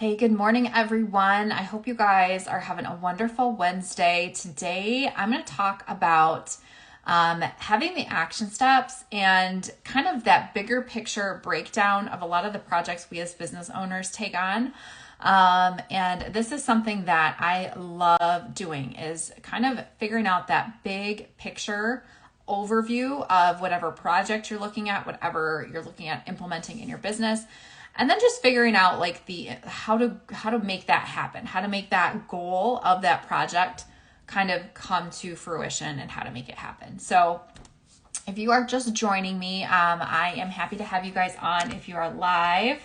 Hey, good morning, everyone. I hope you guys are having a wonderful Wednesday. Today, I'm going to talk about having the action steps and kind of that bigger picture breakdown of a lot of the projects we as business owners take on. And this is something that I love doing, is kind of figuring out that big picture overview of whatever project you're looking at, whatever you're looking at implementing in your business. And then just figuring out like the how to make that happen, how to make that goal of that project kind of come to fruition and how to make it happen. So if you are just joining me, I am happy to have you guys on. If you are live,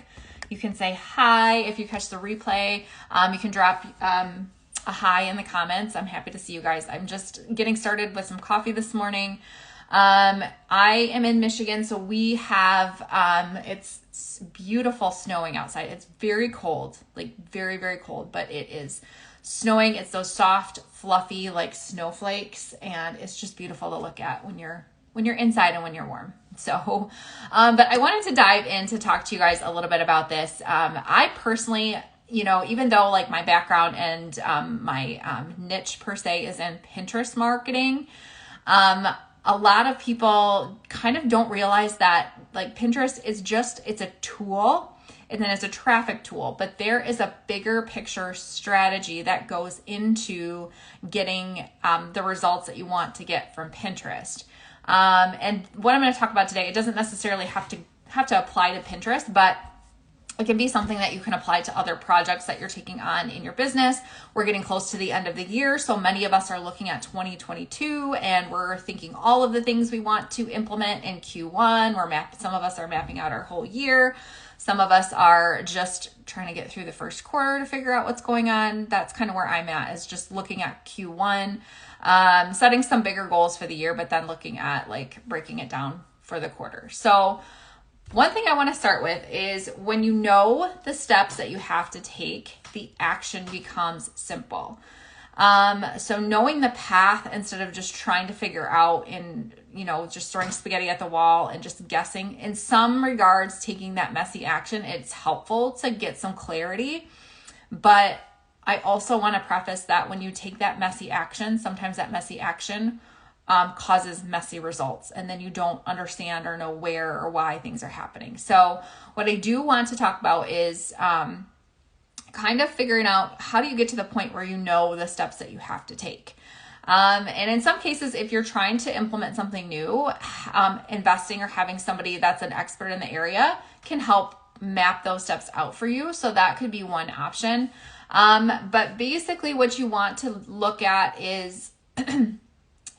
you can say hi. If you catch the replay, you can drop a hi in the comments. I'm happy to see you guys. I'm just getting started with some coffee this morning. I am in Michigan, so we have, it's beautiful snowing outside. It's very cold, like very, very cold, but it is snowing. It's those soft, fluffy, like snowflakes, and it's just beautiful to look at when you're inside and when you're warm. So, but I wanted to dive in to talk to you guys a little bit about this. I personally, even though like my background and, my, niche per se is in Pinterest marketing, a lot of people kind of don't realize that like Pinterest is it's a tool, and then it's a traffic tool, but there is a bigger picture strategy that goes into getting the results that you want to get from Pinterest. And what I'm going to talk about today, it doesn't necessarily have to apply to Pinterest, but it can be something that you can apply to other projects that you're taking on in your business. We're getting close to the end of the year, so many of us are looking at 2022, and we're thinking all of the things we want to implement in Q1. Some of us are mapping out our whole year. Some of us are just trying to get through the first quarter to figure out what's going on. That's kind of where I'm at, is just looking at Q1, setting some bigger goals for the year, but then looking at like breaking it down for the quarter. So one thing I want to start with is when you know the steps that you have to take, the action becomes simple. So knowing the path instead of just trying to figure out and, just throwing spaghetti at the wall and just guessing. In some regards, taking that messy action, it's helpful to get some clarity. But I also want to preface that when you take that messy action, sometimes that messy action causes messy results, and then you don't understand or know where or why things are happening. So what I do want to talk about is kind of figuring out how do you get to the point where you know the steps that you have to take. And in some cases, if you're trying to implement something new, investing or having somebody that's an expert in the area can help map those steps out for you. So that could be one option. But basically what you want to look at is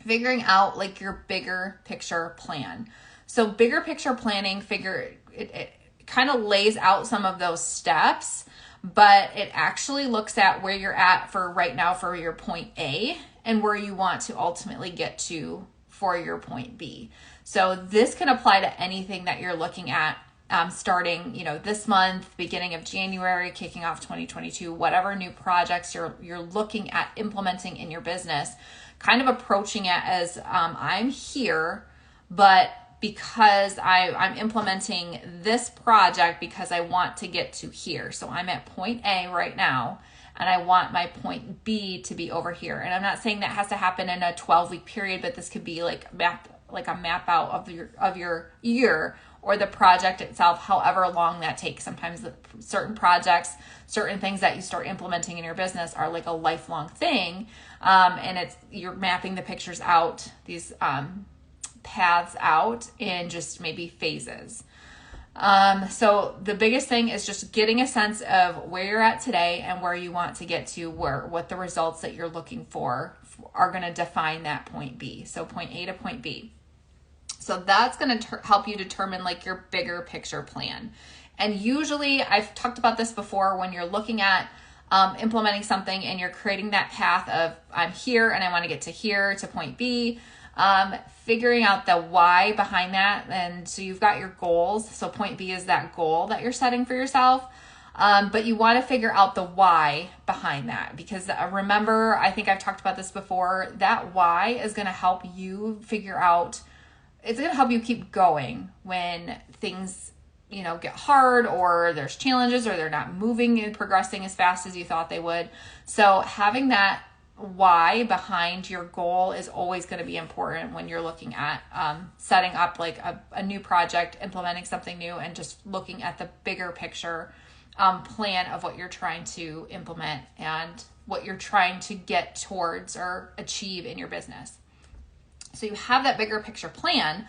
figuring out like your bigger picture plan. So bigger picture planning, it kind of lays out some of those steps, but it actually looks at where you're at for right now for your point A and where you want to ultimately get to for your point B. So this can apply to anything that you're looking at, starting, this month, beginning of January, kicking off 2022, whatever new projects you're looking at implementing in your business. Kind of approaching it as I'm here, but because I'm implementing this project because I want to get to here. So I'm at point A right now, and I want my point B to be over here. And I'm not saying that has to happen in a 12-week period, but this could be like a map out of your year or the project itself, however long that takes. Sometimes certain projects, certain things that you start implementing in your business are like a lifelong thing. And you're mapping the pictures out, these paths out in just maybe phases. So the biggest thing is just getting a sense of where you're at today and where you want to get to, what the results that you're looking for are going to define that point B. So point A to point B. So that's going to help you determine like your bigger picture plan. And usually I've talked about this before, when you're looking at implementing something and you're creating that path of I'm here and I want to get to here to point B, figuring out the why behind that. And so you've got your goals. So point B is that goal that you're setting for yourself. But you want to figure out the why behind that, because remember, I think I've talked about this before, that why is going to help you figure out, it's going to help you keep going when things get hard, or there's challenges, or they're not moving and progressing as fast as you thought they would. So having that why behind your goal is always going to be important when you're looking at setting up like a new project, implementing something new, and just looking at the bigger picture plan of what you're trying to implement and what you're trying to get towards or achieve in your business. So you have that bigger picture plan.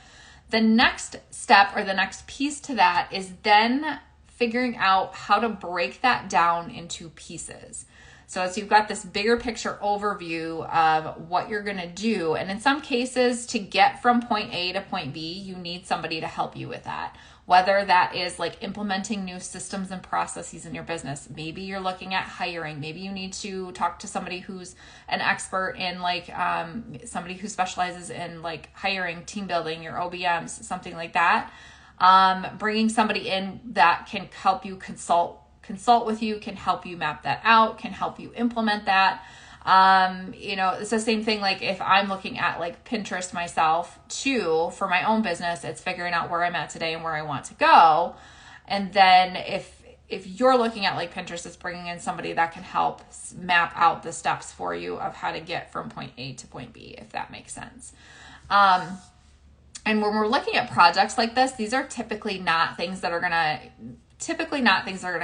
The next step or the next piece to that is then figuring out how to break that down into pieces. So you've got this bigger picture overview of what you're going to do. And in some cases, to get from point A to point B, you need somebody to help you with that. Whether that is like implementing new systems and processes in your business. Maybe you're looking at hiring. Maybe you need to talk to somebody who's an expert in like somebody who specializes in like hiring, team building, your OBMs, something like that. Bringing somebody in that can help you consult with you, can help you map that out, can help you implement that. It's the same thing. Like if I'm looking at like Pinterest myself too, for my own business, it's figuring out where I'm at today and where I want to go. And then if you're looking at like Pinterest, it's bringing in somebody that can help map out the steps for you of how to get from point A to point B, if that makes sense. And when we're looking at projects like this, these are typically not things that are going to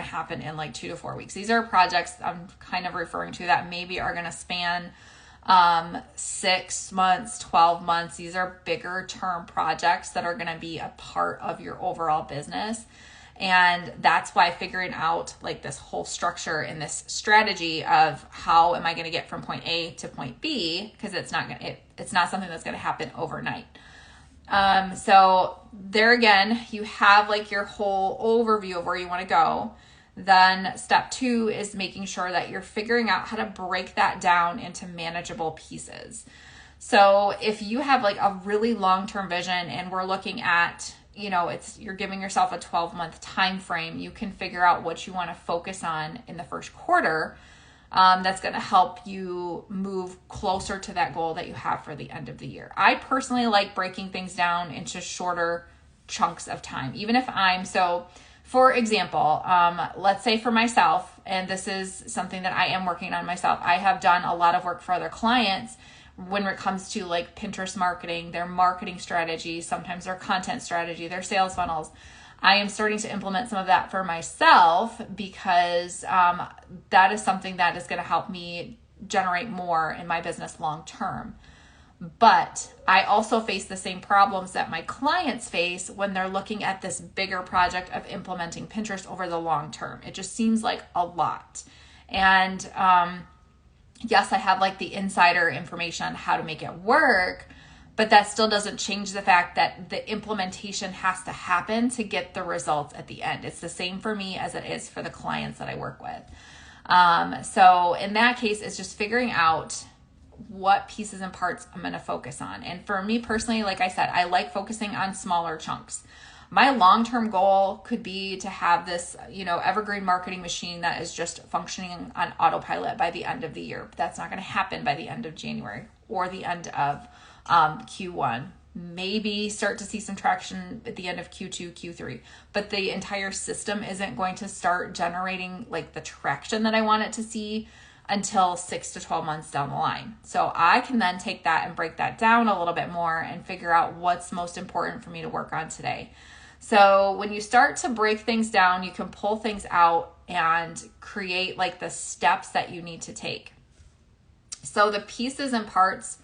happen in like 2 to 4 weeks. These are projects I'm kind of referring to that maybe are going to span 6 months, 12 months. These are bigger term projects that are going to be a part of your overall business. And that's why figuring out like this whole structure and this strategy of how am I going to get from point A to point B, because it's not something that's going to happen overnight. So there again, you have like your whole overview of where you want to go. Then step 2 is making sure that you're figuring out how to break that down into manageable pieces. So if you have like a really long-term vision and we're looking at, you're giving yourself a 12-month time frame, you can figure out what you want to focus on in the first quarter. That's going to help you move closer to that goal that you have for the end of the year. I personally like breaking things down into shorter chunks of time, even if for example, let's say for myself, and this is something that I am working on myself, I have done a lot of work for other clients when it comes to like Pinterest marketing, their marketing strategy, sometimes their content strategy, their sales funnels. I am starting to implement some of that for myself because that is something that is going to help me generate more in my business long term. But I also face the same problems that my clients face when they're looking at this bigger project of implementing Pinterest over the long term. It just seems like a lot. And yes, I have like the insider information on how to make it work, but that still doesn't change the fact that the implementation has to happen to get the results at the end. It's the same for me as it is for the clients that I work with. So in that case, it's just figuring out what pieces and parts I'm going to focus on. And for me personally, like I said, I like focusing on smaller chunks. My long-term goal could be to have this, evergreen marketing machine that is just functioning on autopilot by the end of the year. But that's not going to happen by the end of January or the end of Q1. Maybe start to see some traction at the end of Q2, Q3, but the entire system isn't going to start generating like the traction that I want it to see until 6 to 12 months down the line. So I can then take that and break that down a little bit more and figure out what's most important for me to work on today. So when you start to break things down, you can pull things out and create like the steps that you need to take. So the pieces and parts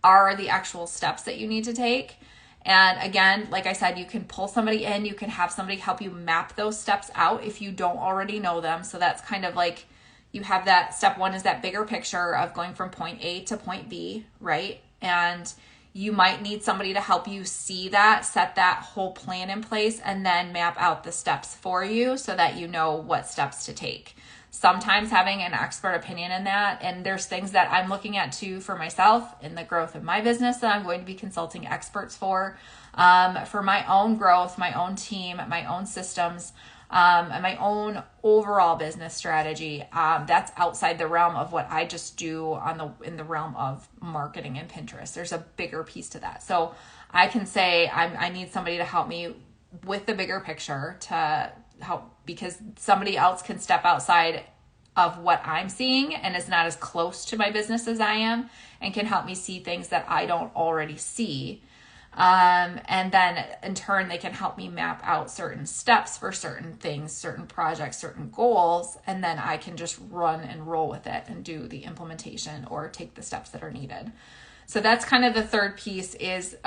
are the actual steps that you need to take. And again, like I said, you can pull somebody in, you can have somebody help you map those steps out if you don't already know them. So that's kind of like, you have that step 1 is that bigger picture of going from point A to point B, right? And you might need somebody to help you see that, set that whole plan in place, and then map out the steps for you so that you know what steps to take. Sometimes having an expert opinion in that, and there's things that I'm looking at too for myself in the growth of my business that I'm going to be consulting experts for my own growth, my own team, my own systems, and my own overall business strategy. That's outside the realm of what I just do in the realm of marketing and Pinterest. There's a bigger piece to that. So I can say I need somebody to help me with the bigger picture to help, because somebody else can step outside of what I'm seeing and is not as close to my business as I am, and can help me see things that I don't already see. And then in turn, they can help me map out certain steps for certain things, certain projects, certain goals. And then I can just run and roll with it and do the implementation or take the steps that are needed. So that's kind of the third piece, is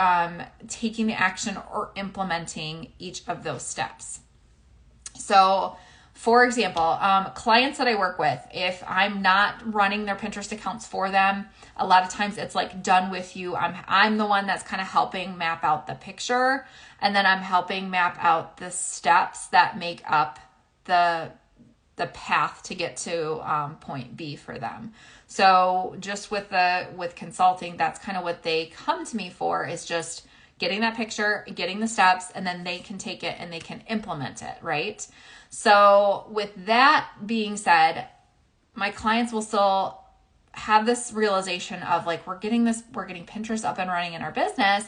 taking the action or implementing each of those steps. So for example, clients that I work with, if I'm not running their Pinterest accounts for them, a lot of times it's like done with you. I'm the one that's kind of helping map out the picture, and then I'm helping map out the steps that make up the path to get to point B for them. So just with consulting, that's kind of what they come to me for, is just getting that picture, getting the steps, and then they can take it and they can implement it, right? So with that being said, my clients will still have this realization of like, we're getting Pinterest up and running in our business,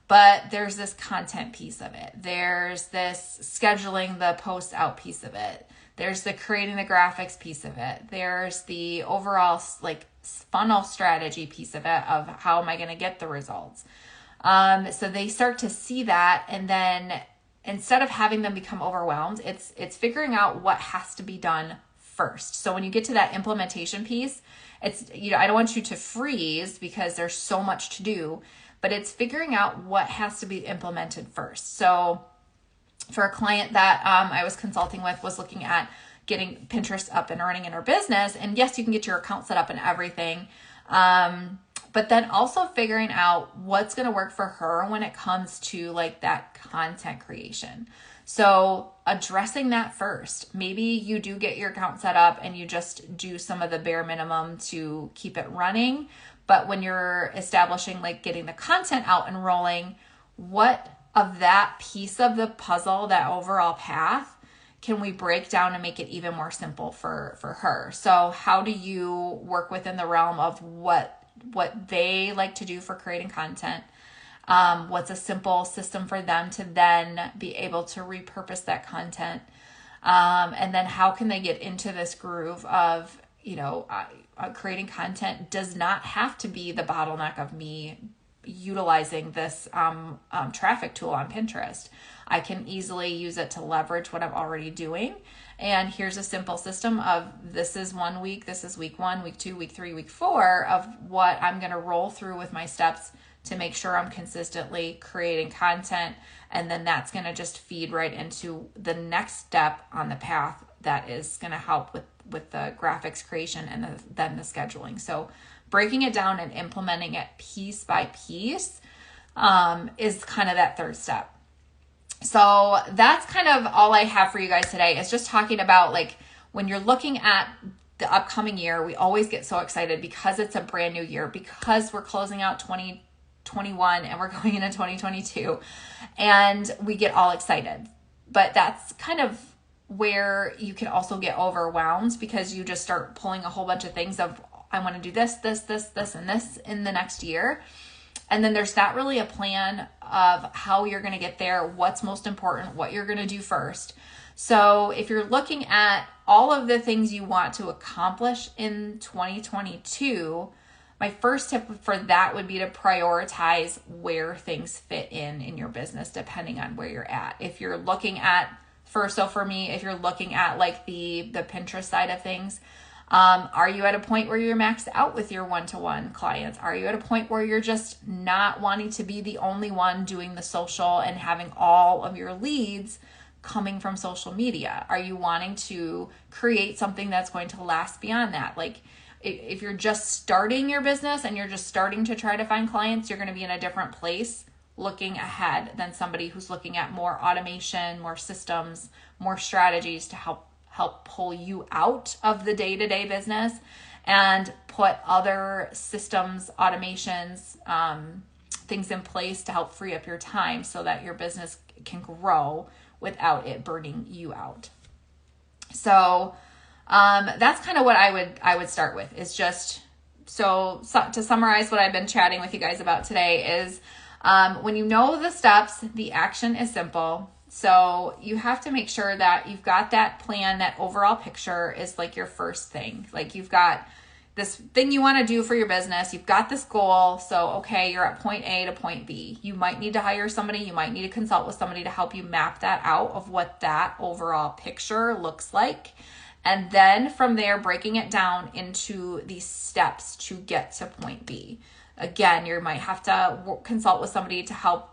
but there's this content piece of it. There's this scheduling the posts out piece of it. There's the creating the graphics piece of it. There's the overall like funnel strategy piece of it, of how am I going to get the results? So they start to see that, and then instead of having them become overwhelmed, it's figuring out what has to be done first. So when you get to that implementation piece, it's, I don't want you to freeze because there's so much to do, but it's figuring out what has to be implemented first. So for a client that I was consulting with, was looking at getting Pinterest up and running in her business. And yes, you can get your account set up and everything. But then also figuring out what's going to work for her when it comes to like that content creation. So addressing that first. Maybe you do get your account set up and you just do some of the bare minimum to keep it running. But when you're establishing, like getting the content out and rolling, what of that piece of the puzzle, that overall path, can we break down and make it even more simple for her? So how do you work within the realm of what they like to do for creating content? What's a simple system for them to then be able to repurpose that content? And then how can they get into this groove of, creating content does not have to be the bottleneck of me utilizing this traffic tool on Pinterest. I can easily use it to leverage what I'm already doing. And here's a simple system of, this is 1 week, this is week 1, week 2, week 3, week 4 of what I'm going to roll through with my steps to make sure I'm consistently creating content. And then that's going to just feed right into the next step on the path that is going to help with the graphics creation and then the scheduling. So breaking it down and implementing it piece by piece is kind of that third step. So that's kind of all I have for you guys today, is just talking about, like, when you're looking at the upcoming year, we always get so excited because it's a brand new year, because we're closing out 2021 and we're going into 2022, and we get all excited. But that's kind of where you can also get overwhelmed, because you just start pulling a whole bunch of things of, I want to do this, and this in the next year. And then there's not really a plan of how you're going to get there, what's most important, what you're going to do first. So if you're looking at all of the things you want to accomplish in 2022, my first tip for that would be to prioritize where things fit in your business, depending on where you're at. If you're looking at, for me, if you're looking at like the Pinterest side of things, are you at a point where you're maxed out with your one-to-one clients? Are you at a point where you're just not wanting to be the only one doing the social and having all of your leads coming from social media? Are you wanting to create something that's going to last beyond that? Like, if you're just starting your business and you're just starting to try to find clients, you're going to be in a different place looking ahead than somebody who's looking at more automation, more systems, more strategies to help pull you out of the day-to-day business and put other systems, automations, things in place to help free up your time so that your business can grow without it burning you out. So that's kind of what I would start with, is just, so to summarize what I've been chatting with you guys about today is, when you know the steps, the action is simple. So you have to make sure that you've got that plan, that overall picture is like your first thing. Like you've got this thing you want to do for your business. You've got this goal. So, okay, you're at point A to point B. You might need to hire somebody. You might need to consult with somebody to help you map that out of what that overall picture looks like. And then from there, breaking it down into these steps to get to point B. Again, you might have to consult with somebody to help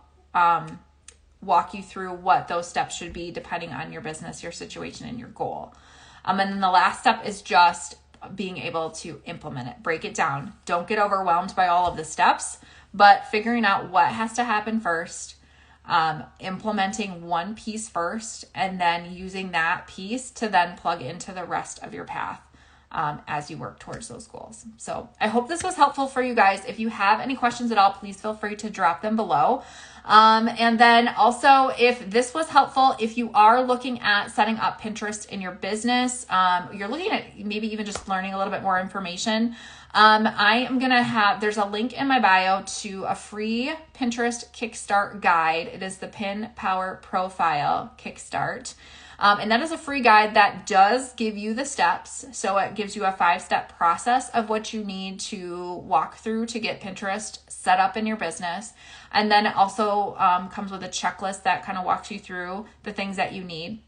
walk you through what those steps should be depending on your business, your situation, and your goal. And then the last step is just being able to implement it, break it down. Don't get overwhelmed by all of the steps, but figuring out what has to happen first, implementing one piece first, and then using that piece to then plug into the rest of your path as you work towards those goals. So I hope this was helpful for you guys. If you have any questions at all, please feel free to drop them below. And then also, if this was helpful, if you are looking at setting up Pinterest in your business, you're looking at maybe even just learning a little bit more information, I am going to have, there's a link in my bio to a free Pinterest Kickstart guide. It is the Pin Power Profile Kickstart. And that is a free guide that does give you the steps. So it gives you a 5-step process of what you need to walk through to get Pinterest set up in your business. And then it also comes with a checklist that kind of walks you through the things that you need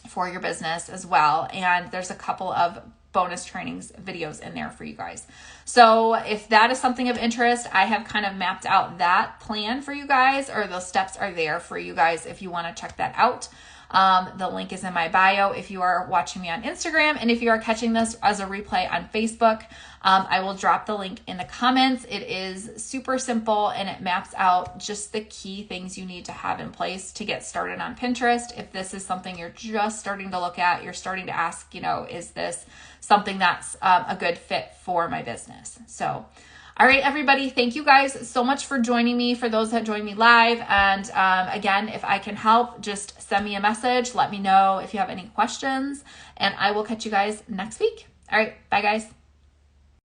for your business as well. And there's a couple of bonus trainings videos in there for you guys. So if that is something of interest, I have kind of mapped out that plan for you guys, or those steps are there for you guys if you want to check that out. The link is in my bio if you are watching me on Instagram, and if you are catching this as a replay on Facebook, I will drop the link in the comments. It is super simple and it maps out just the key things you need to have in place to get started on Pinterest. If this is something you're just starting to look at, you're starting to ask, is this something that's a good fit for my business? So all right, everybody, thank you guys so much for joining me, for those that join me live. And again, if I can help, just send me a message. Let me know if you have any questions, and I will catch you guys next week. All right, bye, guys.